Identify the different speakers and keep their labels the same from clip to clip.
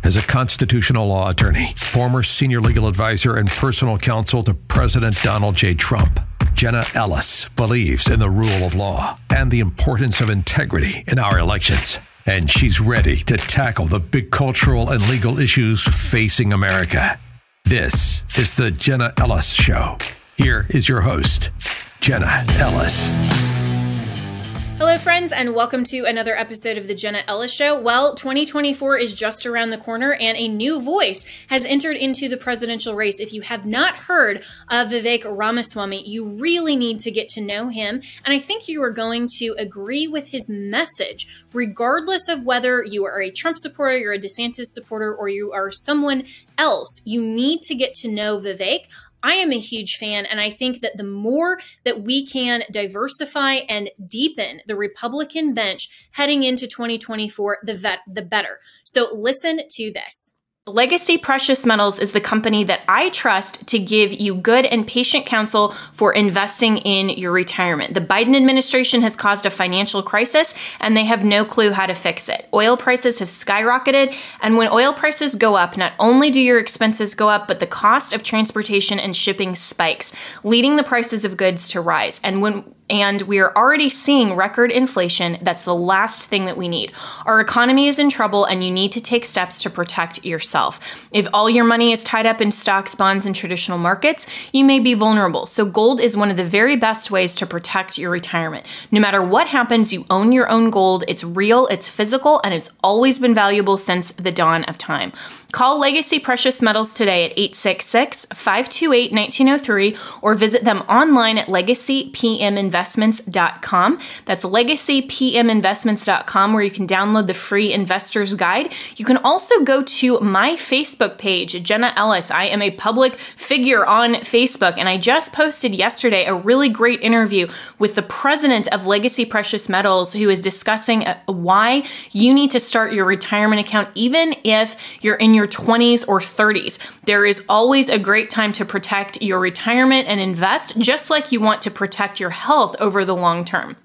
Speaker 1: As a constitutional law attorney, former senior legal advisor, and personal counsel to President Donald J. Trump, Jenna Ellis believes in the rule of law and the importance of integrity in our elections. And she's ready to tackle the big cultural and legal issues facing America. This is the Jenna Ellis Show. Here is your host, Jenna Ellis.
Speaker 2: Hello, friends, and welcome to another episode of the Jenna Ellis Show. Well, 2024 is just around the corner, and a new voice has entered into the presidential race. If you have not heard of Vivek Ramaswamy, you really need to get to know him, and I think you are going to agree with his message, regardless of whether you are a Trump supporter, you're a DeSantis supporter, or you are someone else. You need to get to know Vivek. I am a huge fan, and I think that the more that we can diversify and deepen the Republican bench heading into 2024, the better. So listen to this. Legacy Precious Metals is the company that I trust to give you good and patient counsel for investing in your retirement. The Biden administration has caused a financial crisis, and they have no clue how to fix it. Oil prices have skyrocketed, and when oil prices go up, not only do your expenses go up, but the cost of transportation and shipping spikes, leading the prices of goods to rise. And we are already seeing record inflation. That's the last thing that we need. Our economy is in trouble, and you need to take steps to protect yourself. If all your money is tied up in stocks, bonds, and traditional markets, you may be vulnerable. So gold is one of the very best ways to protect your retirement. No matter what happens, you own your own gold. It's real, it's physical, and it's always been valuable since the dawn of time. Call Legacy Precious Metals today at 866-528-1903 or visit them online at legacypminvestments.com. That's legacypminvestments.com, where you can download the free investor's guide. You can also go to my Facebook page, Jenna Ellis. I am a public figure on Facebook, and I just posted yesterday a really great interview with the president of Legacy Precious Metals, who is discussing why you need to start your retirement account even if you're in your 20s or 30s. There is always a great time to protect your retirement and invest, just like you want to protect your health over the long term.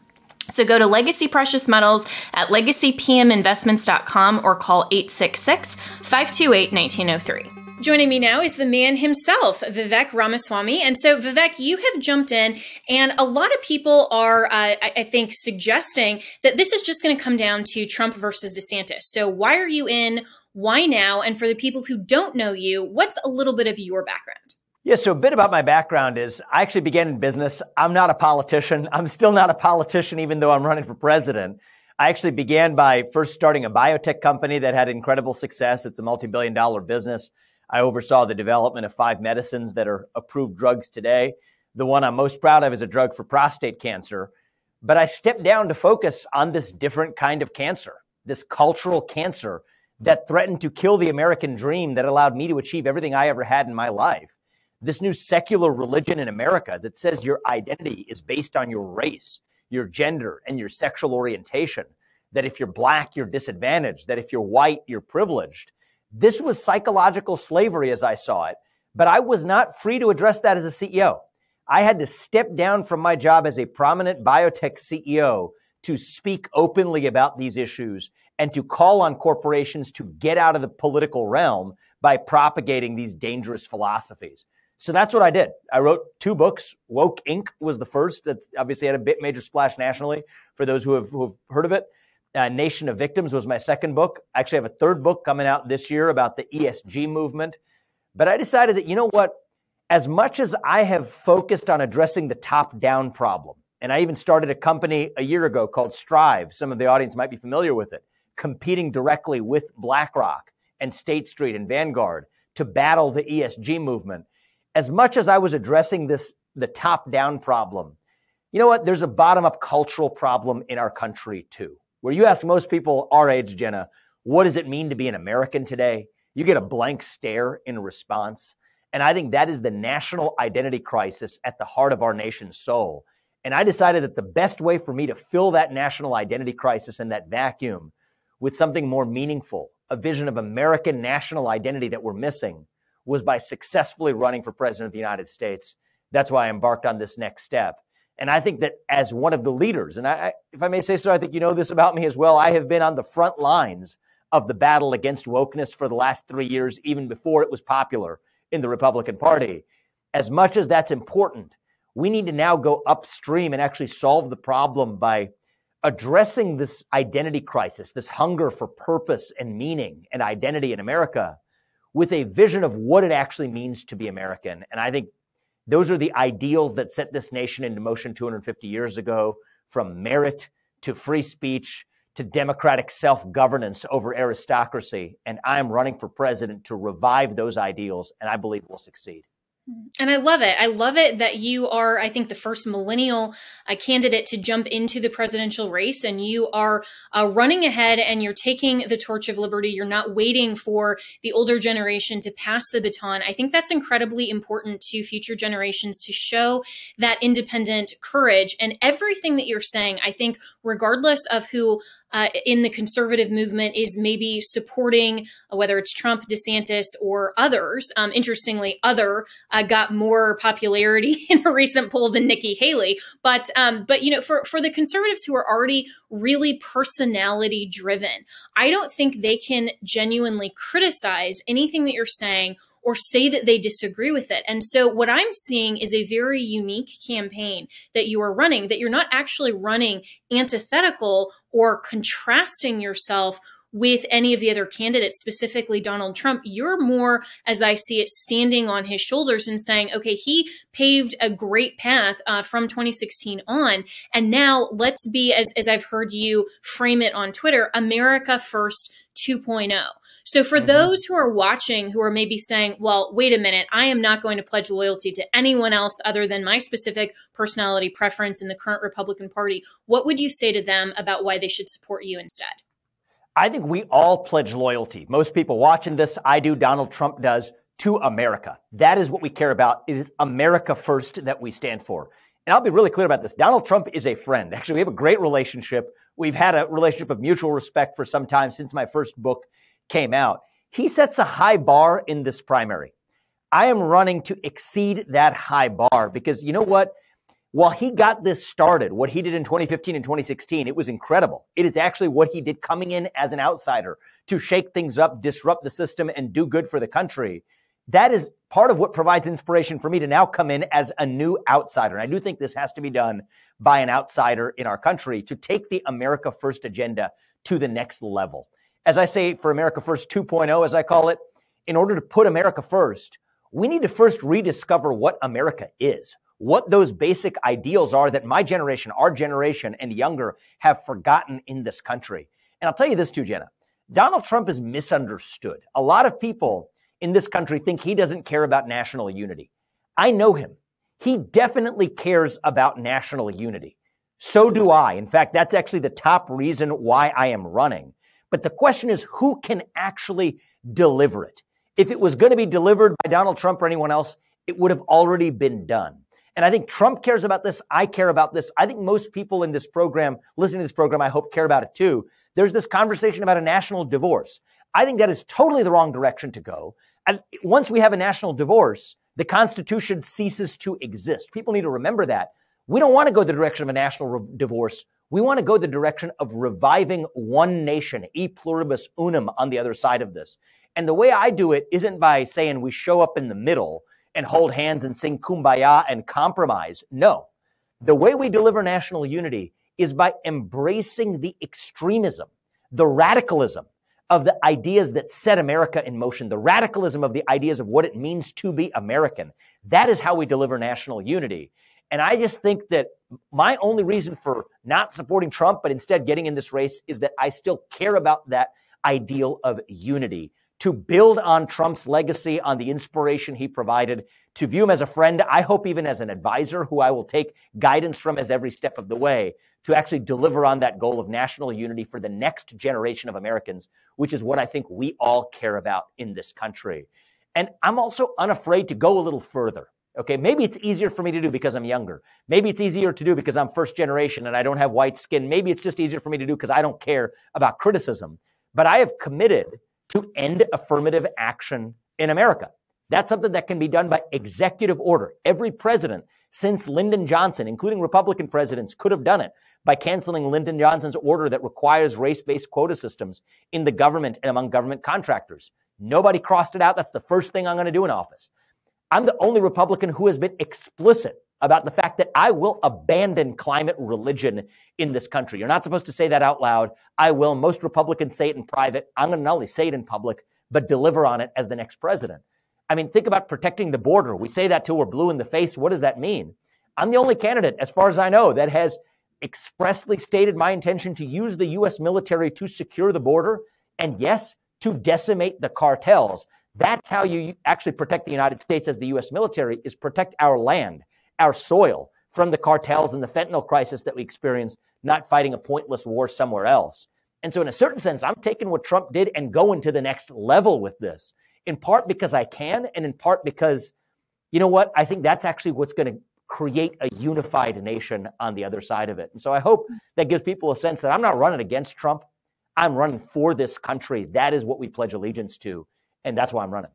Speaker 2: So go to Legacy Precious Metals at legacypminvestments.com or call 866-528-1903. Joining me now is the man himself, Vivek Ramaswamy. And so, Vivek, you have jumped in, and a lot of people are, I think, suggesting that this is just going to come down to Trump versus DeSantis. So why are you in? Why now? And for the people who don't know you, what's a little bit of your background?
Speaker 3: Yeah, so a bit about my background is I actually began in business. I'm not a politician. I'm still not a politician, even though I'm running for president. I actually began by first starting a biotech company that had incredible success. It's a multi-billion-dollar business. I oversaw the development of 5 medicines that are approved drugs today. The one I'm most proud of is a drug for prostate cancer. But I stepped down to focus on this different kind of cancer, this cultural cancer that threatened to kill the American dream that allowed me to achieve everything I ever had in my life. This new secular religion in America that says your identity is based on your race, your gender, and your sexual orientation, that if you're black, you're disadvantaged, that if you're white, you're privileged. This was psychological slavery as I saw it, but I was not free to address that as a CEO. I had to step down from my job as a prominent biotech CEO to speak openly about these issues and to call on corporations to get out of the political realm by propagating these dangerous philosophies. So that's what I did. I wrote 2 books. Woke Inc. was the first that obviously had a bit major splash nationally for those who have heard of it. Nation of Victims was my second book. I actually have a third book coming out this year about the ESG movement. But I decided that, you know what, as much as I have focused on addressing the top-down problem, and I even started a company a year ago called Strive, some of the audience might be familiar with it, competing directly with BlackRock and State Street and Vanguard to battle the ESG movement. As much as I was addressing the top-down problem, you know what? There's a bottom-up cultural problem in our country too, where you ask most people our age, Jenna, what does it mean to be an American today? You get a blank stare in response. And I think that is the national identity crisis at the heart of our nation's soul. And I decided that the best way for me to fill that national identity crisis and that vacuum with something more meaningful, a vision of American national identity that we're missing, was by successfully running for president of the United States. That's why I embarked on this next step. And I think that as one of the leaders, and if I may say so, I think you know this about me as well, I have been on the front lines of the battle against wokeness for the last 3 years, even before it was popular in the Republican Party. As much as that's important, we need to now go upstream and actually solve the problem by addressing this identity crisis, this hunger for purpose and meaning and identity in America with a vision of what it actually means to be American. And I think those are the ideals that set this nation into motion 250 years ago, from merit to free speech to democratic self-governance over aristocracy. And I'm running for president to revive those ideals, and I believe we'll succeed.
Speaker 2: And I love it. I love it that you are, I think, the first millennial candidate to jump into the presidential race, and you are running ahead and you're taking the torch of liberty. You're not waiting for the older generation to pass the baton. I think that's incredibly important to future generations, to show that independent courage. And everything that you're saying, I think, regardless of who in the conservative movement is maybe supporting, whether it's Trump, DeSantis, or others. Interestingly, other got more popularity in a recent poll than Nikki Haley. But you know, for the conservatives who are already really personality driven, I don't think they can genuinely criticize anything that you're saying or say that they disagree with it. And so what I'm seeing is a very unique campaign that you are running, that you're not actually running antithetical or contrasting yourself with any of the other candidates, specifically Donald Trump. You're more, as I see it, standing on his shoulders and saying, okay, he paved a great path from 2016 on. And now let's be, as I've heard you frame it on Twitter, America First 2.0. So for those who are watching, who are maybe saying, well, wait a minute, I am not going to pledge loyalty to anyone else other than my specific personality preference in the current Republican Party, what would you say to them about why they should support you instead?
Speaker 3: I think we all pledge loyalty. Most people watching this, I do, Donald Trump does, to America. That is what we care about. It is America first that we stand for. And I'll be really clear about this. Donald Trump is a friend. Actually, we have a great relationship. We've had a relationship of mutual respect for some time since my first book came out. He sets a high bar in this primary. I am running to exceed that high bar because you know what? While he got this started, what he did in 2015 and 2016, it was incredible. It is actually what he did coming in as an outsider to shake things up, disrupt the system, and do good for the country. That is part of what provides inspiration for me to now come in as a new outsider. And I do think this has to be done by an outsider in our country to take the America First agenda to the next level. As I say, for America First 2.0, as I call it, in order to put America first, we need to first rediscover what America is, what those basic ideals are that my generation, our generation, and younger have forgotten in this country. And I'll tell you this too, Jenna. Donald Trump is misunderstood. A lot of people in this country think he doesn't care about national unity. I know him. He definitely cares about national unity. So do I. In fact, that's actually the top reason why I am running. But the question is, who can actually deliver it? If it was going to be delivered by Donald Trump or anyone else, it would have already been done. And I think Trump cares about this. I care about this. I think most people in this program, listening to this program, I hope care about it too. There's this conversation about a national divorce. I think that is totally the wrong direction to go. And once we have a national divorce, the Constitution ceases to exist. People need to remember that. We don't want to go the direction of a national divorce. We want to go the direction of reviving one nation, e pluribus unum, on the other side of this. And the way I do it isn't by saying we show up in the middle and hold hands and sing kumbaya and compromise. No. The way we deliver national unity is by embracing the extremism, the radicalism of the ideas that set America in motion, the radicalism of the ideas of what it means to be American. That is how we deliver national unity. And I just think that my only reason for not supporting Trump, but instead getting in this race, is that I still care about that ideal of unity, to build on Trump's legacy, on the inspiration he provided, to view him as a friend, I hope even as an advisor who I will take guidance from as every step of the way, to actually deliver on that goal of national unity for the next generation of Americans, which is what I think we all care about in this country. And I'm also unafraid to go a little further. Okay, maybe it's easier for me to do because I'm younger. Maybe it's easier to do because I'm first generation and I don't have white skin. Maybe it's just easier for me to do because I don't care about criticism. But I have committed to end affirmative action in America. That's something that can be done by executive order. Every president since Lyndon Johnson, including Republican presidents, could have done it. by canceling Lyndon Johnson's order that requires race-based quota systems in the government and among government contractors. Nobody crossed it out. That's the first thing I'm going to do in office. I'm the only Republican who has been explicit about the fact that I will abandon climate religion in this country. You're not supposed to say that out loud. I will. Most Republicans say it in private. I'm going to not only say it in public, but deliver on it as the next president. I mean, think about protecting the border. We say that till we're blue in the face. What does that mean? I'm the only candidate, as far as I know, that has expressly stated my intention to use the U.S. military to secure the border and, yes, to decimate the cartels. That's how you actually protect the United States as the U.S. military, is protect our land, our soil from the cartels and the fentanyl crisis that we experience, not fighting a pointless war somewhere else. And so in a certain sense, I'm taking what Trump did and going to the next level with this, in part because I can, and in part because, you know what, I think that's actually what's going to create a unified nation on the other side of it. And so I hope that gives people a sense that I'm not running against Trump. I'm running for this country. That is what we pledge allegiance to. And that's why I'm running.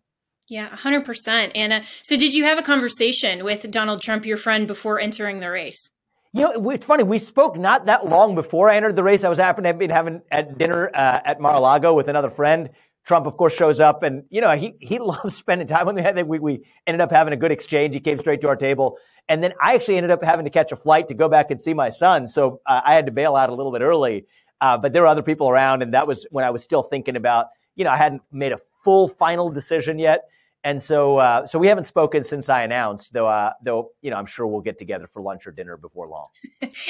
Speaker 2: Yeah, 100%. And so did you have a conversation with Donald Trump, your friend, before entering the race?
Speaker 3: You know, it's funny. We spoke not that long before I entered the race. I was having at dinner at Mar-a-Lago with another friend. Trump, of course, shows up, and you know he loves spending time with me. We ended up having a good exchange. He came straight to our table, and then I actually ended up having to catch a flight to go back and see my son. So I had to bail out a little bit early. But there were other people around, and that was when I was still thinking about. You know, I hadn't made a full final decision yet. And so we haven't spoken since I announced, though, you know, I'm sure we'll get together for lunch or dinner before long.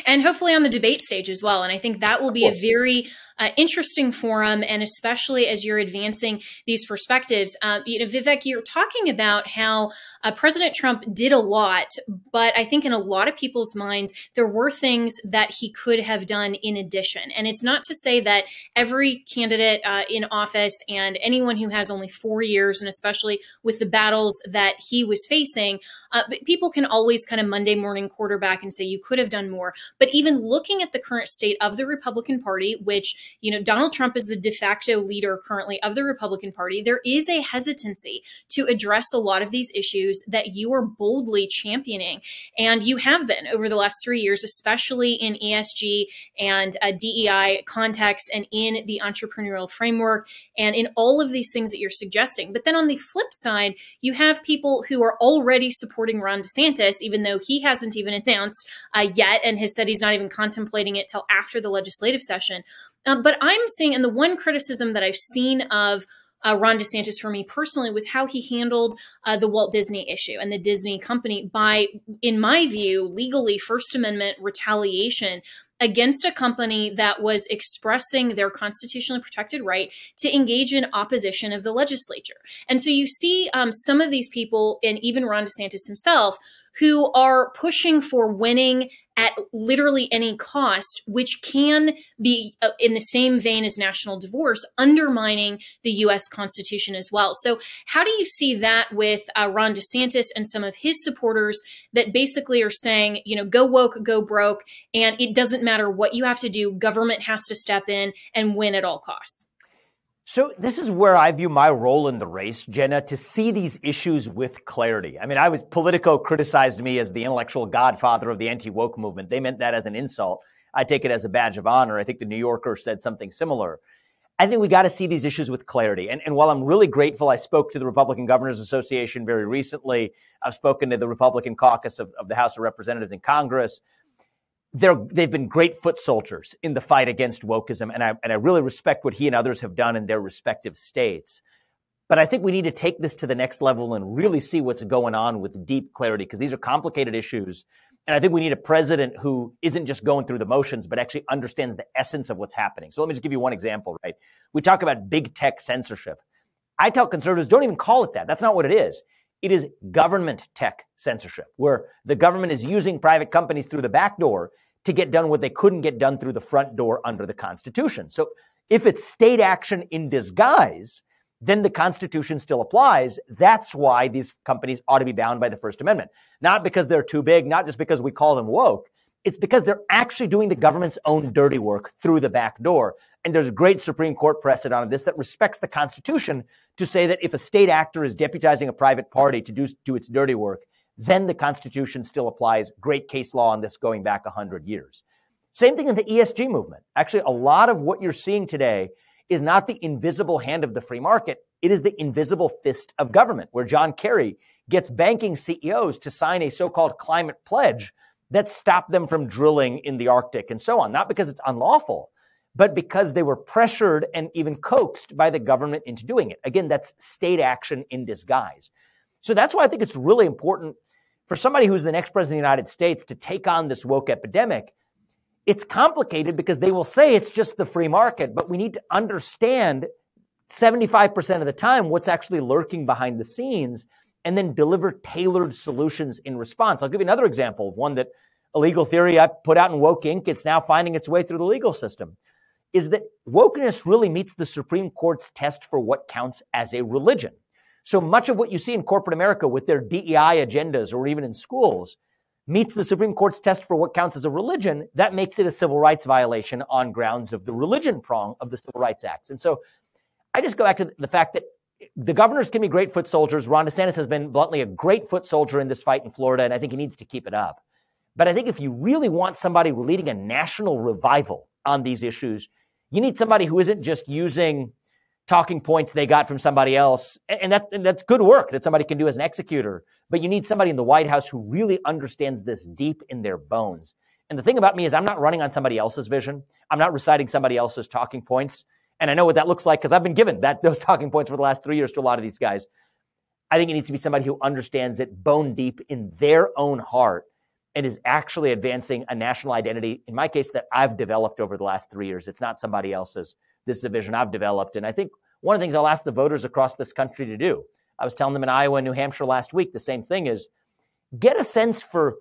Speaker 2: And hopefully on the debate stage as well. And I think that will be a very interesting forum. And especially as you're advancing these perspectives, you know, Vivek, you're talking about how President Trump did a lot, but I think in a lot of people's minds, there were things that he could have done in addition. And it's not to say that every candidate in office and anyone who has only 4 years, and especially with the battles that he was facing, but people can always kind of Monday morning quarterback and say you could have done more. But even looking at the current state of the Republican Party, which, you know, Donald Trump is the de facto leader currently of the Republican Party, there is a hesitancy to address a lot of these issues that you are boldly championing. And you have been over the last 3 years, especially in ESG and DEI context and in the entrepreneurial framework and in all of these things that you're suggesting. But then on the flip side, you have people who are already supporting Ron DeSantis, even though he hasn't even announced yet and has said he's not even contemplating it till after the legislative session. But I'm seeing, and the one criticism that I've seen of Ron DeSantis for me personally was how he handled the Walt Disney issue and the Disney company by, in my view, legally First Amendment retaliation against a company that was expressing their constitutionally protected right to engage in opposition of the legislature. And so you see some of these people, and even Ron DeSantis himself, who are pushing for winning at literally any cost, which can be in the same vein as national divorce, undermining the U.S. Constitution as well. So how do you see that with Ron DeSantis and some of his supporters that basically are saying, you know, go woke, go broke, and it doesn't matter what you have to do, government has to step in and win at all costs?
Speaker 3: So this is where I view my role in the race, Jenna, to see these issues with clarity. I mean, Politico criticized me as the intellectual godfather of the anti-woke movement. They meant that as an insult. I take it as a badge of honor. I think the New Yorker said something similar. I think we got to see these issues with clarity. And while I'm really grateful, I spoke to the Republican Governors Association very recently. I've spoken to the Republican caucus of the House of Representatives in Congress. They've been great foot soldiers in the fight against wokeism, and I really respect what he and others have done in their respective states. But I think we need to take this to the next level and really see what's going on with deep clarity, because these are complicated issues. And I think we need a president who isn't just going through the motions, but actually understands the essence of what's happening. So let me just give you one example, right? We talk about big tech censorship. I tell conservatives, don't even call it that. That's not what it is. It is government tech censorship, where the government is using private companies through the back door to get done what they couldn't get done through the front door under the Constitution. So if it's state action in disguise, then the Constitution still applies. That's why these companies ought to be bound by the First Amendment. Not because they're too big, not just because we call them woke. It's because they're actually doing the government's own dirty work through the back door. And there's great Supreme Court precedent on this that respects the Constitution to say that if a state actor is deputizing a private party to do its dirty work, then the Constitution still applies. Great case law on this going back 100 years. Same thing in the ESG movement. Actually, a lot of what you're seeing today is not the invisible hand of the free market. It is the invisible fist of government, where John Kerry gets banking CEOs to sign a so-called climate pledge that stopped them from drilling in the Arctic and so on. Not because it's unlawful, but because they were pressured and even coaxed by the government into doing it. Again, that's state action in disguise. So that's why I think it's really important for somebody who's the next president of the United States to take on this woke epidemic. It's complicated because they will say it's just the free market, but we need to understand 75% of the time what's actually lurking behind the scenes and then deliver tailored solutions in response. I'll give you another example of one that a legal theory I put out in Woke Inc. It's now finding its way through the legal system, is that wokeness really meets the Supreme Court's test for what counts as a religion. So much of what you see in corporate America with their DEI agendas or even in schools meets the Supreme Court's test for what counts as a religion. That makes it a civil rights violation on grounds of the religion prong of the Civil Rights Act. And so I just go back to the fact that the governors can be great foot soldiers. Ron DeSantis has been bluntly a great foot soldier in this fight in Florida, and I think he needs to keep it up. But I think if you really want somebody leading a national revival on these issues, you need somebody who isn't just using talking points they got from somebody else. And that's good work that somebody can do as an executor. But you need somebody in the White House who really understands this deep in their bones. And the thing about me is I'm not running on somebody else's vision. I'm not reciting somebody else's talking points. And I know what that looks like because I've been given those talking points for the last 3 years to a lot of these guys. I think it needs to be somebody who understands it bone deep in their own heart and is actually advancing a national identity, in my case, that I've developed over the last 3 years. It's not somebody else's. This is a vision I've developed. And I think one of the things I'll ask the voters across this country to do, I was telling them in Iowa and New Hampshire last week, the same thing is get a sense for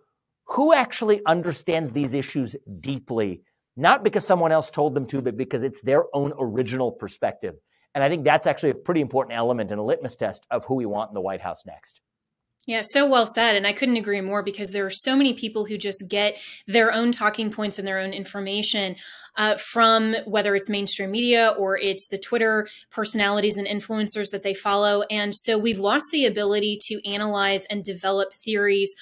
Speaker 3: who actually understands these issues deeply, not because someone else told them to, but because it's their own original perspective. And I think that's actually a pretty important element and a litmus test of who we want in the White House next.
Speaker 2: Yeah, so well said. And I couldn't agree more because there are so many people who just get their own talking points and their own information from whether it's mainstream media or it's the Twitter personalities and influencers that they follow. And so we've lost the ability to analyze and develop theories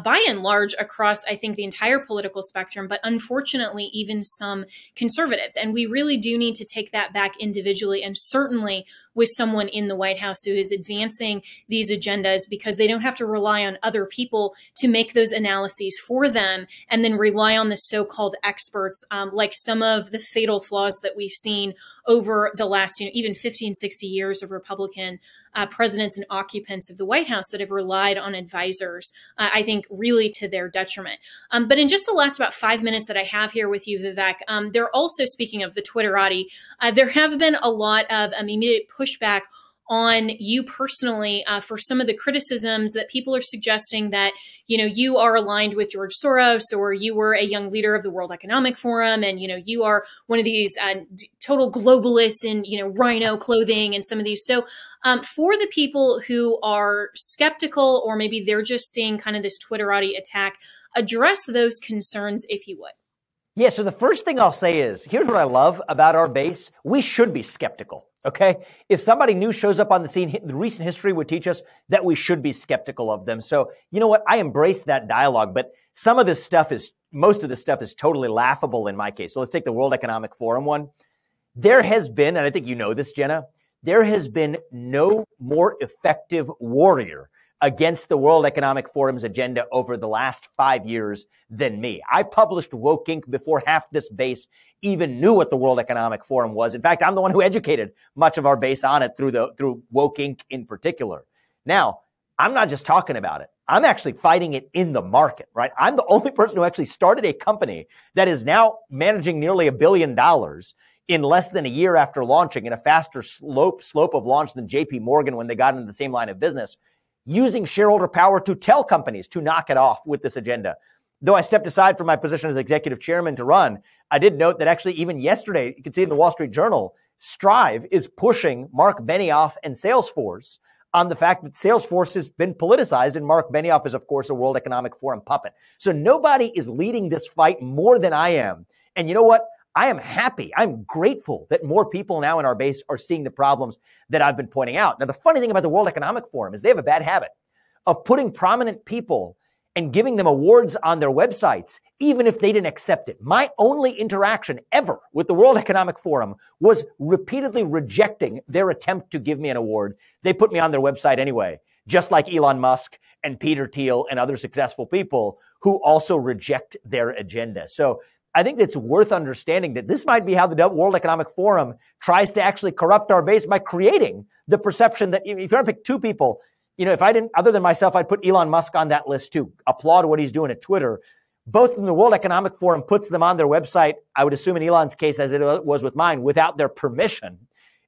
Speaker 2: by and large across, I think, the entire political spectrum, but unfortunately, even some conservatives. And we really do need to take that back individually and certainly with someone in the White House who is advancing these agendas because they don't have to rely on other people to make those analyses for them and then rely on the so-called experts like some of the fatal flaws that we've seen over the last, even 15, 60 years of Republican presidents and occupants of the White House that have relied on advisors, I think really to their detriment. But in just the last about 5 minutes that I have here with you, Vivek, they're also, speaking of the Twitterati, there have been a lot of immediate pushback on you personally for some of the criticisms that people are suggesting that, you are aligned with George Soros or you were a young leader of the World Economic Forum and, you are one of these total globalists in, rhino clothing and some of these. So for the people who are skeptical or maybe they're just seeing kind of this Twitterati attack, address those concerns if you would.
Speaker 3: Yeah, so the first thing I'll say is, here's what I love about our base. We should be skeptical, okay? If somebody new shows up on the scene, the recent history would teach us that we should be skeptical of them. So, you know what? I embrace that dialogue, but most of this stuff is totally laughable in my case. So let's take the World Economic Forum one. There has been, and I think you know this, Jenna, there has been no more effective warrior against the World Economic Forum's agenda over the last 5 years than me. I published Woke Inc. before half this base even knew what the World Economic Forum was. In fact, I'm the one who educated much of our base on it through Woke Inc. in particular. Now, I'm not just talking about it. I'm actually fighting it in the market, right? I'm the only person who actually started a company that is now managing nearly $1 billion in less than a year after launching, in a faster slope of launch than JP Morgan when they got into the same line of business, using shareholder power to tell companies to knock it off with this agenda. Though I stepped aside from my position as executive chairman to run, I did note that actually even yesterday, you can see in the Wall Street Journal, Strive is pushing Mark Benioff and Salesforce on the fact that Salesforce has been politicized, and Mark Benioff is, of course, a World Economic Forum puppet. So nobody is leading this fight more than I am. And you know what? I am happy. I'm grateful that more people now in our base are seeing the problems that I've been pointing out. Now, the funny thing about the World Economic Forum is they have a bad habit of putting prominent people and giving them awards on their websites, even if they didn't accept it. My only interaction ever with the World Economic Forum was repeatedly rejecting their attempt to give me an award. They put me on their website anyway, just like Elon Musk and Peter Thiel and other successful people who also reject their agenda. So I think it's worth understanding that this might be how the World Economic Forum tries to actually corrupt our base by creating the perception that if you're going to pick two people, if I didn't, other than myself, I'd put Elon Musk on that list too. Applaud what he's doing at Twitter. Both in the World Economic Forum puts them on their website, I would assume in Elon's case, as it was with mine, without their permission.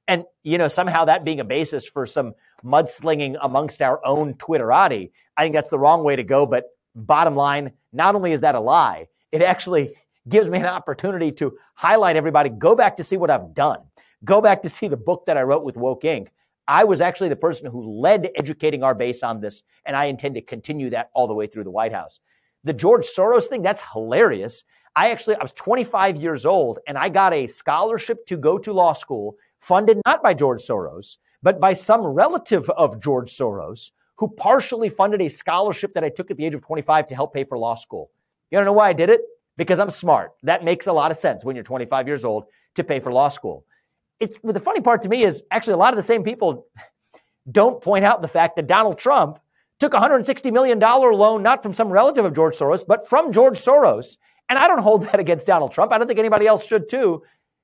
Speaker 3: And, somehow that being a basis for some mudslinging amongst our own Twitterati, I think that's the wrong way to go. But bottom line, not only is that a lie, it actually gives me an opportunity to highlight everybody, go back to see what I've done. Go back to see the book that I wrote with Woke Inc. I was actually the person who led educating our base on this, and I intend to continue that all the way through the White House. The George Soros thing, that's hilarious. I was 25 years old, and I got a scholarship to go to law school, funded not by George Soros, but by some relative of George Soros, who partially funded a scholarship that I took at the age of 25 to help pay for law school. You don't know why I did it? Because I'm smart. That makes a lot of sense when you're 25 years old to pay for law school. The funny part to me is actually a lot of the same people don't point out the fact that Donald Trump took a $160 million loan, not from some relative of George Soros, but from George Soros. And I don't hold that against Donald Trump. I don't think anybody else should too,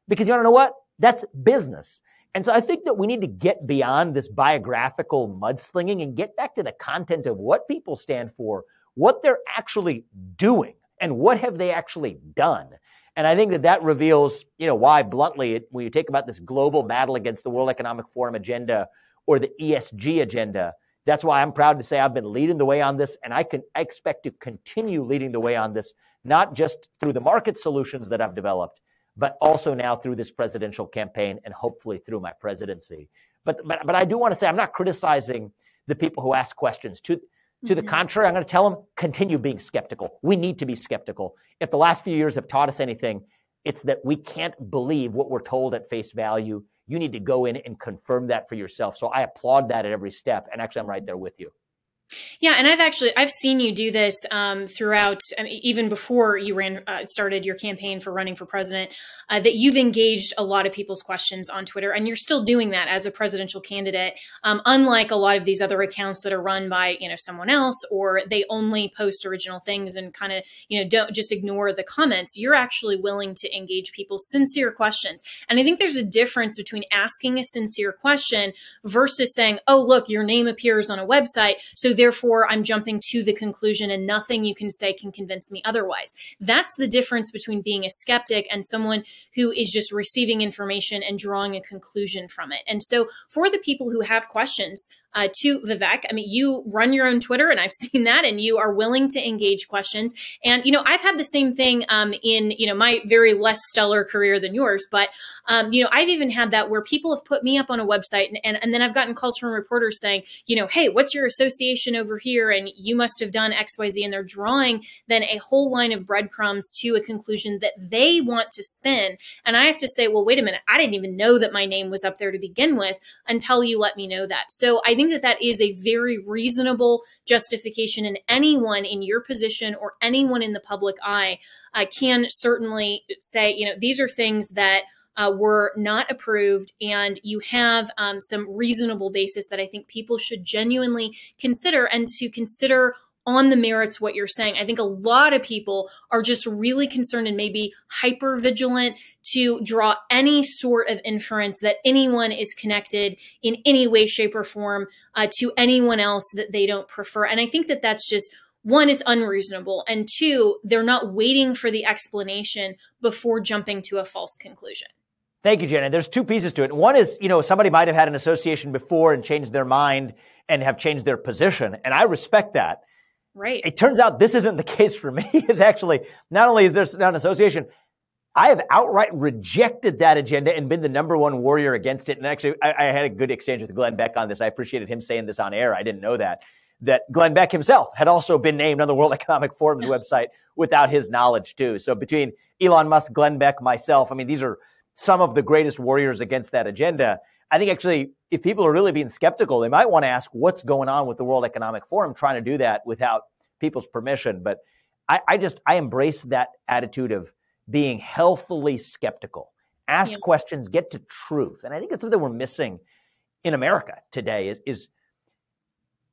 Speaker 3: because you want to know what? That's business. And so I think that we need to get beyond this biographical mudslinging and get back to the content of what people stand for, what they're actually doing, and what have they actually done. And I think that reveals, why bluntly, when you take about this global battle against the World Economic Forum agenda or the ESG agenda, that's why I'm proud to say I've been leading the way on this, and I expect to continue leading the way on this, not just through the market solutions that I've developed, but also now through this presidential campaign and hopefully through my presidency. But I do want to say I'm not criticizing the people who ask questions. To the contrary, I'm going to tell them, continue being skeptical. We need to be skeptical. If the last few years have taught us anything, it's that we can't believe what we're told at face value. You need to go in and confirm that for yourself. So I applaud that at every step. And actually, I'm right there with you.
Speaker 2: Yeah, and I've seen you do this throughout, even before you started your campaign for running for president, that you've engaged a lot of people's questions on Twitter, and you're still doing that as a presidential candidate. Unlike a lot of these other accounts that are run by someone else, or they only post original things and kind of don't just ignore the comments. You're actually willing to engage people's sincere questions, and I think there's a difference between asking a sincere question versus saying, "Oh, look, your name appears on a website, so therefore I'm jumping to the conclusion and nothing you can say can convince me otherwise." That's the difference between being a skeptic and someone who is just receiving information and drawing a conclusion from it. And so for the people who have questions to Vivek, you run your own Twitter, and I've seen that, and you are willing to engage questions. And, I've had the same thing in, my very less stellar career than yours, but, I've even had that where people have put me up on a website and then I've gotten calls from reporters saying, hey, what's your association over here? And you must have done X, Y, Z. And they're drawing then a whole line of breadcrumbs to a conclusion that they want to spin. And I have to say, well, wait a minute, I didn't even know that my name was up there to begin with until you let me know that. So I think that is a very reasonable justification, and anyone in your position or anyone in the public eye can certainly say, these are things that were not approved, and you have some reasonable basis that I think people should genuinely consider, and to consider on the merits what you're saying. I think a lot of people are just really concerned and maybe hyper vigilant to draw any sort of inference that anyone is connected in any way, shape, or form to anyone else that they don't prefer. And I think that that's just, one, it's unreasonable, and two, they're not waiting for the explanation before jumping to a false conclusion.
Speaker 3: Thank you, Jenna. There's two pieces to it. One is, somebody might have had an association before and changed their mind and have changed their position. And I respect that.
Speaker 2: Right.
Speaker 3: It turns out this isn't the case for me. Is actually, not only is there not an association, I have outright rejected that agenda and been the number one warrior against it. And actually, I had a good exchange with Glenn Beck on this. I appreciated him saying this on air. I didn't know that Glenn Beck himself had also been named on the World Economic Forum's website without his knowledge too. So between Elon Musk, Glenn Beck, myself, these are some of the greatest warriors against that agenda. I think actually, if people are really being skeptical, they might want to ask what's going on with the World Economic Forum, trying to do that without people's permission, but I embrace that attitude of being healthily skeptical. Ask questions, get to truth. And I think it's something we're missing in America today is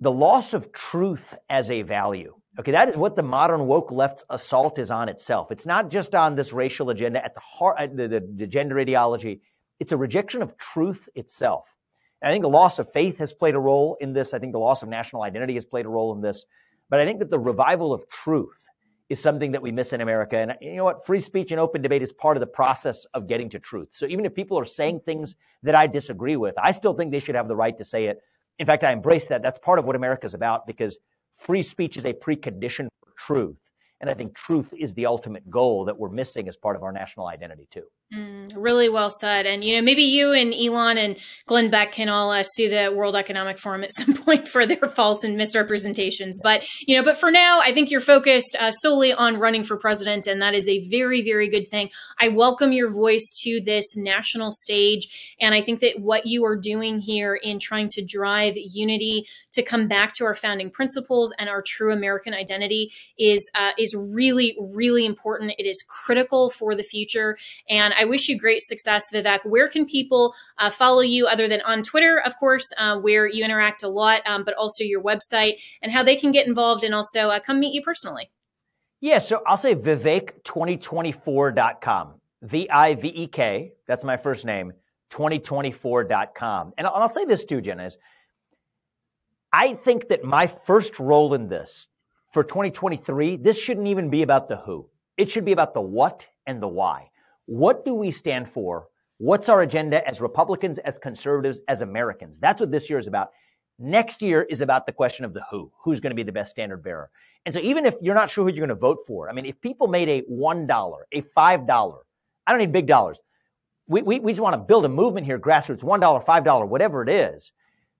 Speaker 3: the loss of truth as a value. Okay, that is what the modern woke left's assault is on itself. It's not just on this racial agenda at the heart, the gender ideology. It's a rejection of truth itself. And I think the loss of faith has played a role in this. I think the loss of national identity has played a role in this. But I think that the revival of truth is something that we miss in America. And you know what? Free speech and open debate is part of the process of getting to truth. So even if people are saying things that I disagree with, I still think they should have the right to say it. In fact, I embrace that. That's part of what America's about, because free speech is a precondition for truth. And I think truth is the ultimate goal that we're missing as part of our national identity, too.
Speaker 2: Really well said. And, you know, maybe you and Elon and Glenn Beck can all sue the World Economic Forum at some point for their false and misrepresentations. But, you know, but for now, I think you're focused solely on running for president. And that is a very, very good thing. I welcome your voice to this national stage. And I think that what you are doing here in trying to drive unity to come back to our founding principles and our true American identity is really, really important. It is critical for the future. And I wish you great success, Vivek. Where can people follow you other than on Twitter, of course, where you interact a lot, but also your website and how they can get involved and also come meet you personally?
Speaker 3: Yeah, so I'll say Vivek2024.com. Vivek, that's my first name, 2024.com. And I'll say this too, Jenna, is I think that my first role in this for 2023, this shouldn't even be about the who. It should be about the what and the why. What do we stand for? What's our agenda as Republicans, as conservatives, as Americans? That's what this year is about. Next year is about the question of the who. Who's going to be the best standard bearer? And so even if you're not sure who you're going to vote for, I mean, if people made a $1, a $5, I don't need big dollars. We just want to build a movement here, grassroots, $1, $5, whatever it is,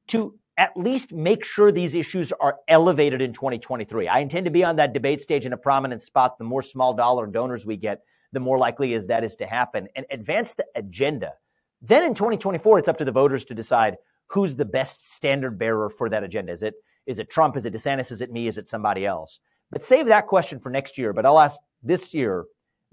Speaker 3: to at least make sure these issues are elevated in 2023. I intend to be on that debate stage in a prominent spot. The more small dollar donors we get, the more likely is that is to happen, and advance the agenda. Then in 2024, it's up to the voters to decide who's the best standard bearer for that agenda. Is it Trump? Is it DeSantis? Is it me? Is it somebody else? But save that question for next year. But I'll ask this year,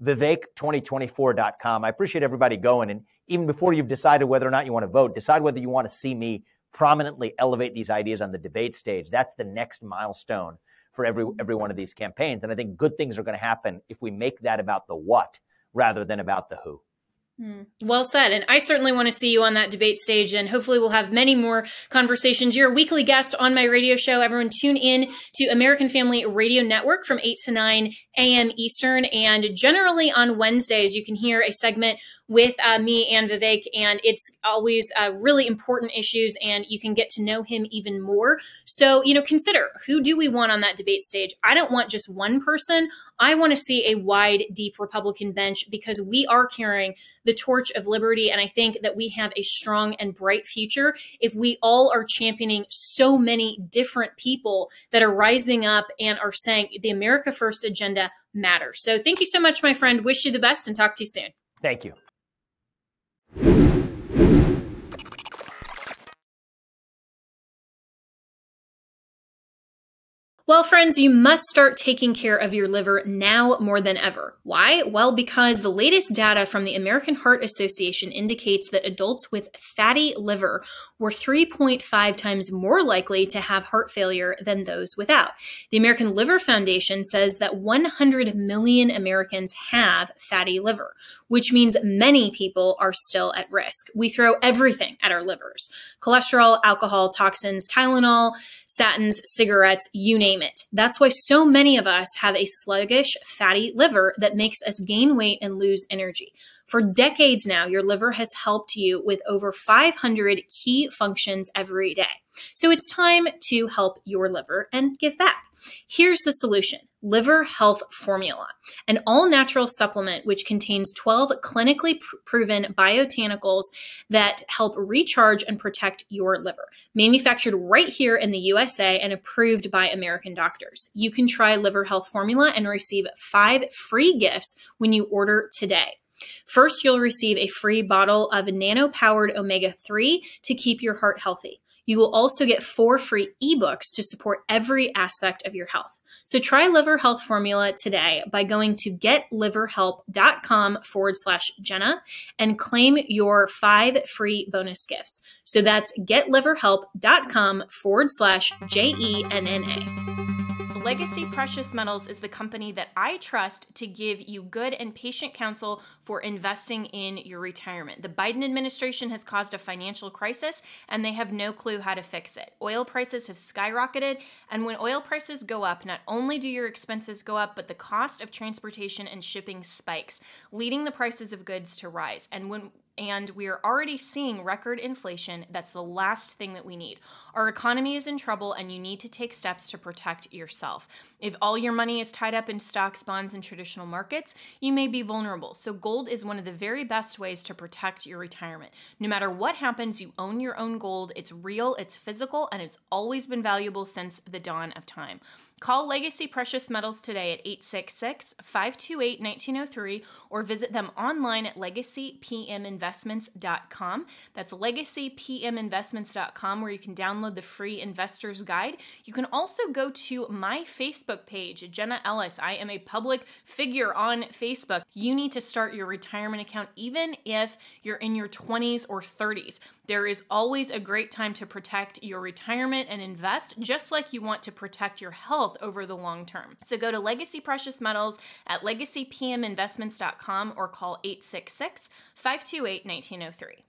Speaker 3: Vivek2024.com. I appreciate everybody going. And even before you've decided whether or not you want to vote, decide whether you want to see me prominently elevate these ideas on the debate stage. That's the next milestone for every one of these campaigns. And I think good things are going to happen if we make that about the what rather than about the who.
Speaker 2: Well said. And I certainly want to see you on that debate stage, and hopefully we'll have many more conversations. You're a weekly guest on my radio show. Everyone tune in to American Family Radio Network from 8 to 9 a.m. Eastern. And generally on Wednesdays, you can hear a segment with me and Vivek, and it's always really important issues, and you can get to know him even more. So, you know, consider, who do we want on that debate stage? I don't want just one person. I want to see a wide, deep Republican bench, because we are carrying the torch of liberty. And I think that we have a strong and bright future if we all are championing so many different people that are rising up and are saying the America First agenda matters. So thank you so much, my friend. Wish you the best and talk to you soon.
Speaker 3: Thank you.
Speaker 2: Well, friends, you must start taking care of your liver now more than ever. Why? Well, because the latest data from the American Heart Association indicates that adults with fatty liver were 3.5 times more likely to have heart failure than those without. The American Liver Foundation says that 100 million Americans have fatty liver, which means many people are still at risk. We throw everything at our livers: cholesterol, alcohol, toxins, Tylenol, statins, cigarettes, you name it. That's why so many of us have a sluggish, fatty liver that makes us gain weight and lose energy. For decades now, your liver has helped you with over 500 key functions every day. So it's time to help your liver and give back. Here's the solution: Liver Health Formula, an all-natural supplement which contains 12 clinically proven biobotanicals that help recharge and protect your liver. Manufactured right here in the USA and approved by American doctors. You can try Liver Health Formula and receive 5 free gifts when you order today. First, you'll receive a free bottle of nano-powered omega-3 to keep your heart healthy. You will also get 4 free ebooks to support every aspect of your health. So try Liver Health Formula today by going to getliverhelp.com/Jenna and claim your 5 free bonus gifts. So that's getliverhelp.com/JENNA. Legacy Precious Metals is the company that I trust to give you good and patient counsel for investing in your retirement. The Biden administration has caused a financial crisis, and they have no clue how to fix it. Oil prices have skyrocketed, and when oil prices go up, not only do your expenses go up, but the cost of transportation and shipping spikes, leading the prices of goods to rise. And we are already seeing record inflation. That's the last thing that we need. Our economy is in trouble, and you need to take steps to protect yourself. If all your money is tied up in stocks, bonds, and traditional markets, you may be vulnerable. So gold is one of the very best ways to protect your retirement. No matter what happens, you own your own gold. It's real, it's physical, and it's always been valuable since the dawn of time. Call Legacy Precious Metals today at 866-528-1903 or visit them online at legacypminvestments.com. That's legacypminvestments.com, where you can download the free investor's guide. You can also go to my Facebook page, Jenna Ellis. I am a public figure on Facebook. You need to start your retirement account even if you're in your 20s or 30s. There is always a great time to protect your retirement and invest, just like you want to protect your health over the long term. So go to Legacy Precious Metals at legacypminvestments.com or call 866-528-1903.